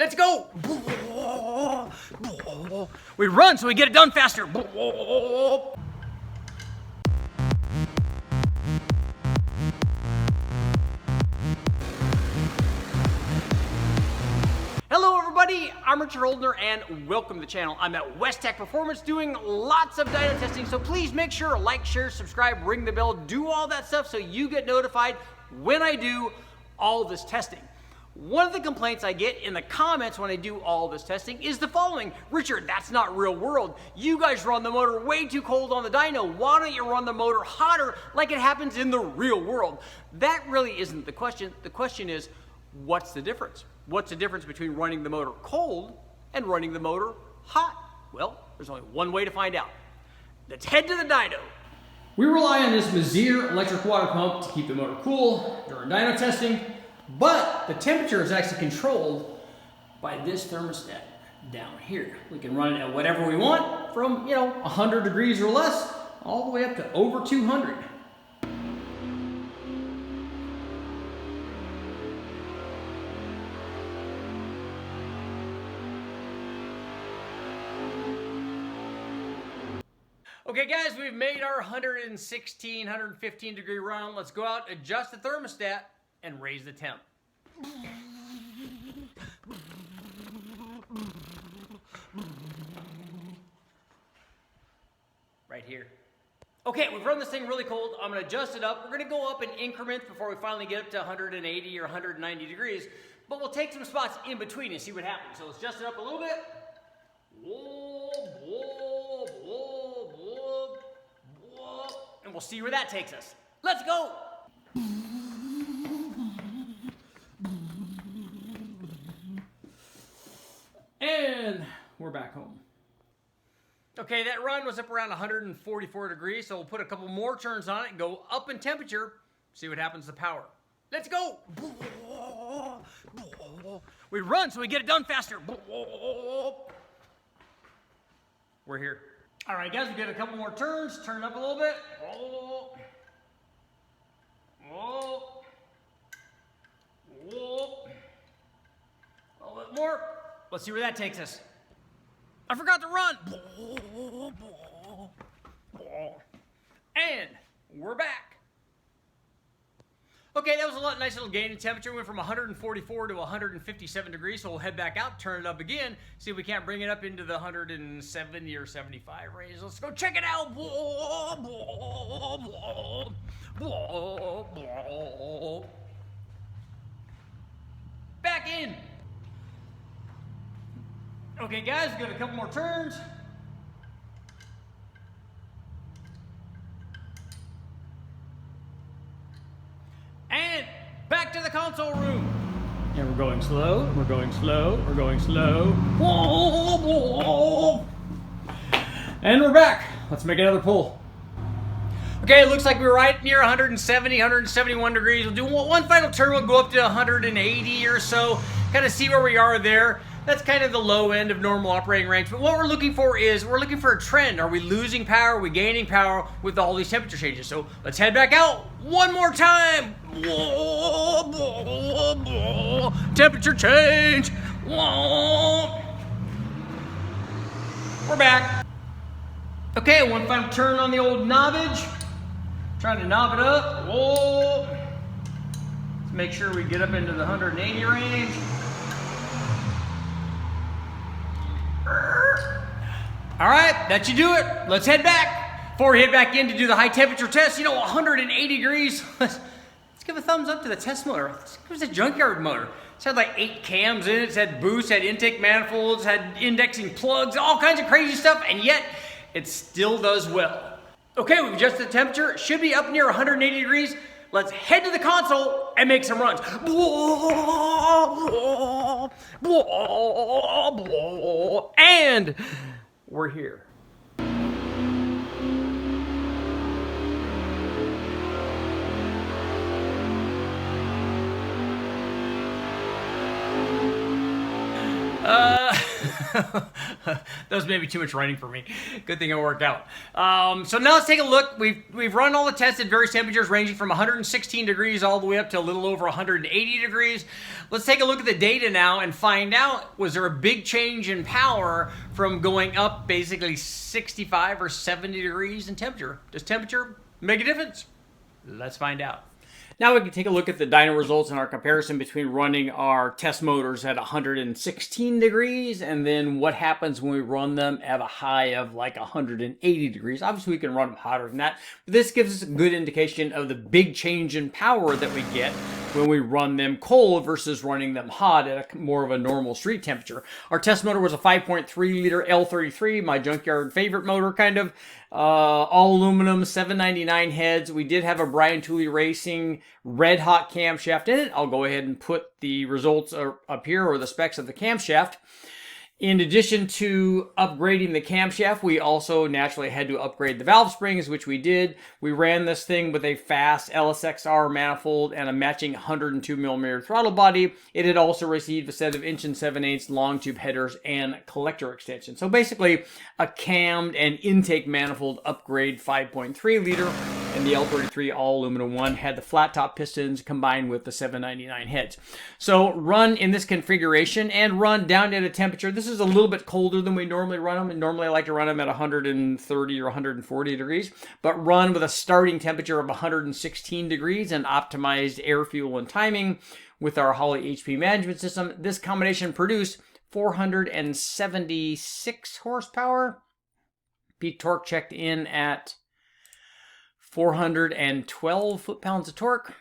Let's go. We run so we get it done faster. Hello everybody, I'm Richard Oldner and welcome to the channel. I'm at West Tech Performance doing lots of dyno testing, so please make sure to like, share, subscribe, ring the bell, do all that stuff so you get notified when I do all this testing. One of the complaints I get in the comments when I do all this testing is the following: Richard, that's not real world. You guys run the motor way too cold on the dyno. Why don't you run the motor hotter like it happens in the real world? That really isn't the question. The question is, what's the difference? What's the difference between running the motor cold and running the motor hot? Well, there's only one way to find out. Let's head to the dyno. We rely on this Mazir electric water pump to keep the motor cool during dyno testing, but the temperature is actually controlled by this thermostat down here. We can run it at whatever we want, from 100 degrees or less, all the way up to over 200. Okay guys, we've made our 116, 115 degree run. Let's go out, adjust the thermostat, and raise the temp. Right here. Okay, we've run this thing really cold. I'm gonna adjust it up. We're gonna go up in increments before we finally get up to 180 or 190 degrees, but we'll take some spots in between and see what happens. So let's adjust it up a little bit. Whoa, whoa, whoa, whoa, whoa. And we'll see where that takes us. Let's go. And we're back home. Okay, that run was up around 144 degrees, so we'll put a couple more turns on it and go up in temperature, see what happens to power. Let's go! We run so we get it done faster. We're here. All right, guys, we get a couple more turns. Turn it up a little bit. A little bit more. Let's see where that takes us. I forgot to run. And we're back. Okay, that was a nice little gain in temperature. We went from 144 to 157 degrees, so we'll head back out, turn it up again, see if we can't bring it up into the 170 or 75 range. Let's go check it out. Back in. Okay guys, we've got a couple more turns. And back to the console room. And we're going slow, we're going slow, we're going slow. And we're back. Let's make another pull. Okay, it looks like we're right near 170, 171 degrees. We'll do one final turn, we'll go up to 180 or so, kind of see where we are there. That's kind of the low end of normal operating range. But what we're looking for is, we're looking for a trend. Are we losing power? Are we gaining power with all these temperature changes? So let's head back out one more time. Temperature change. We're back. Okay, one final turn on the old knobbage. Trying to knob it up. Let's make sure we get up into the 180 range. All right, that should do it. Let's head back. Before we head back in to do the high temperature test, 180 degrees. Let's give a thumbs up to the test motor. It was a Junkyard motor. It's had like 8 cams in it. It's had boosts, had intake manifolds, had indexing plugs, all kinds of crazy stuff, and yet it still does well. Okay, we've adjusted the temperature. It should be up near 180 degrees. Let's head to the console and make some runs. And we're here. That was maybe too much running for me. Good thing it worked out. So now let's take a look. We've run all the tests at various temperatures ranging from 116 degrees all the way up to a little over 180 degrees. Let's take a look at the data now and find out, was there a big change in power from going up basically 65 or 70 degrees in temperature? Does temperature make a difference? Let's find out. Now we can take a look at the dyno results and our comparison between running our test motors at 116 degrees and then what happens when we run them at a high of like 180 degrees. Obviously we can run them hotter than that, but this gives us a good indication of the big change in power that we get when we run them cold versus running them hot at more of a normal street temperature. Our test motor was a 5.3 liter L33, my junkyard favorite motor kind of. All aluminum, 799 heads. We did have a Brian Tooley Racing red hot camshaft in it. I'll go ahead and put the results up here, or the specs of the camshaft. In addition to upgrading the camshaft, we also naturally had to upgrade the valve springs, which we did. We ran this thing with a fast LSXR manifold and a matching 102mm throttle body. It had also received a set of 1 7/8" long tube headers and collector extension. So basically a cammed and intake manifold upgrade 5.3 liter, and the L33 all aluminum one had the flat top pistons combined with the 799 heads. So run in this configuration and run down at a temperature. This is a little bit colder than we normally run them, and normally I like to run them at 130 or 140 degrees, but run with a starting temperature of 116 degrees and optimized air, fuel, and timing with our Holley HP management system. This combination produced 476 horsepower. Peak torque checked in at 412 foot-pounds of torque.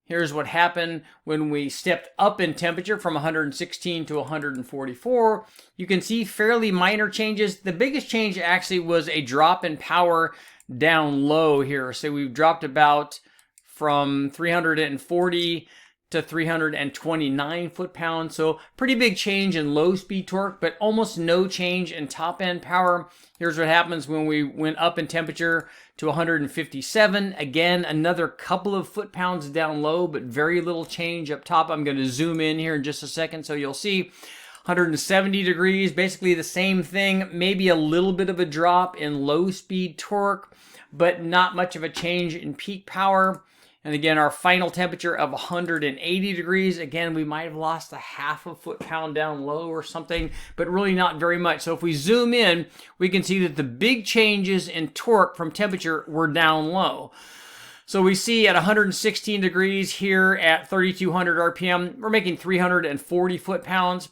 Here's what happened when we stepped up in temperature from 116 to 144. You can see fairly minor changes. The biggest change actually was a drop in power down low here. So we've dropped about from 340 to 329 foot-pounds. So pretty big change in low-speed torque, but almost no change in top-end power. Here's what happens when we went up in temperature to 157. Again, another couple of foot-pounds down low, but very little change up top. I'm going to zoom in here in just a second so you'll see. 170 degrees, basically the same thing. Maybe a little bit of a drop in low-speed torque, but not much of a change in peak power. And again, our final temperature of 180 degrees. Again, we might have lost a half a foot-pound down low or something, but really not very much. So if we zoom in, we can see that the big changes in torque from temperature were down low. So we see at 116 degrees here at 3,200 RPM, we're making 340 foot-pounds.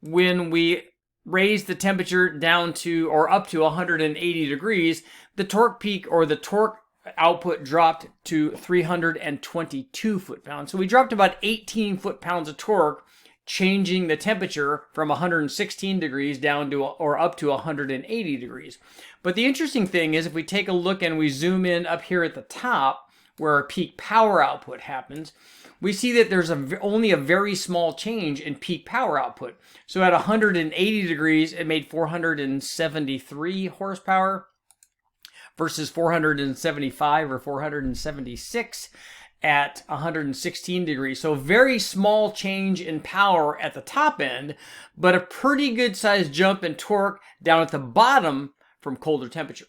When we raise the temperature down to, or up to 180 degrees, the torque peak, or the torque output, dropped to 322 foot-pounds. So we dropped about 18 foot-pounds of torque, changing the temperature from 116 degrees down to, or up to 180 degrees. But the interesting thing is, if we take a look and we zoom in up here at the top, where our peak power output happens, we see that there's only a very small change in peak power output. So at 180 degrees, it made 473 horsepower. Versus 475 or 476 at 116 degrees. So very small change in power at the top end, but a pretty good sized jump in torque down at the bottom from colder temperature.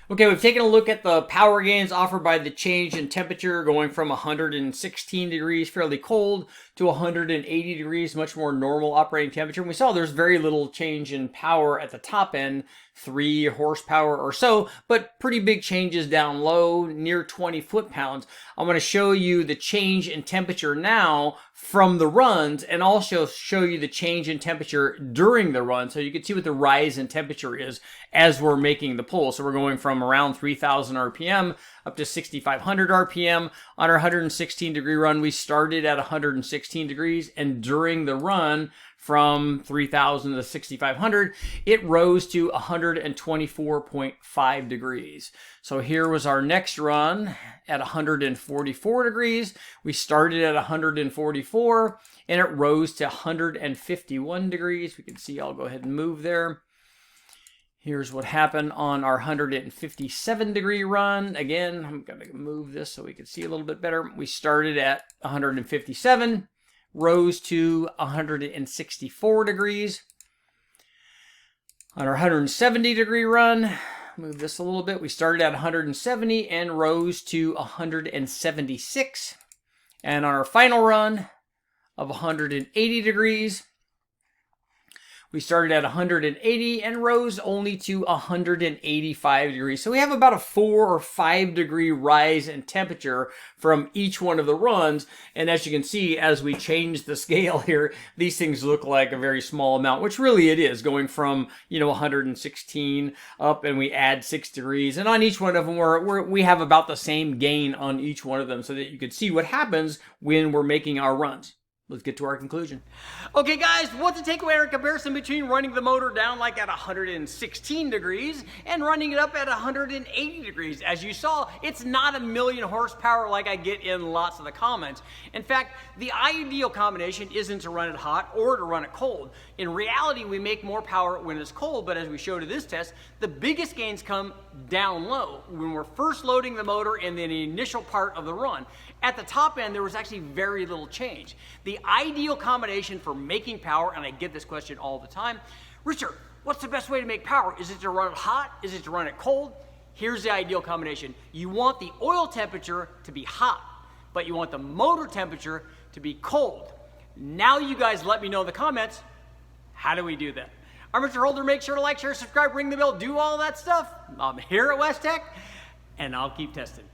Okay, we've taken a look at the power gains offered by the change in temperature, going from 116 degrees, fairly cold, to 180 degrees, much more normal operating temperature. And we saw there's very little change in power at the top end, 3 horsepower or so, but pretty big changes down low, near 20 foot-pounds. I'm going to show you the change in temperature now from the runs, and also show you the change in temperature during the run, so you can see what the rise in temperature is as we're making the pull. So we're going from around 3,000 RPM up to 6,500 RPM. On our 116 degree run, we started at 116 degrees, and during the run from 3,000 to 6,500, it rose to 124.5 degrees. So here was our next run at 144 degrees. We started at 144, and it rose to 151 degrees. We can see, I'll go ahead and move there. Here's what happened on our 157 degree run. Again, I'm going to move this so we can see a little bit better. We started at 157, rose to 164 degrees. On our 170 degree run, move this a little bit, we started at 170 and rose to 176. And on our final run of 180 degrees, we started at 180 and rose only to 185 degrees. So we have about a 4 or 5 degree rise in temperature from each one of the runs. And as you can see, as we change the scale here, these things look like a very small amount, which really it is, going from, 116 up, and we add 6 degrees. And on each one of them, we have about the same gain on each one of them, so that you can see what happens when we're making our runs. Let's get to our conclusion. Okay, guys, what's the takeaway or comparison between running the motor down like at 116 degrees and running it up at 180 degrees? As you saw, it's not 1,000,000 horsepower like I get in lots of the comments. In fact, the ideal combination isn't to run it hot or to run it cold. In reality, we make more power when it's cold, but as we showed in this test, the biggest gains come down low when we're first loading the motor in the initial part of the run. At the top end, there was actually very little change. The ideal combination for making power, and I get this question all the time, Richard, what's the best way to make power? Is it to run it hot? Is it to run it cold? Here's the ideal combination. You want the oil temperature to be hot, but you want the motor temperature to be cold. Now you guys let me know in the comments, how do we do that? I'm Richard Holder. Make sure to like, share, subscribe, ring the bell, do all that stuff. I'm here at West Tech, and I'll keep testing.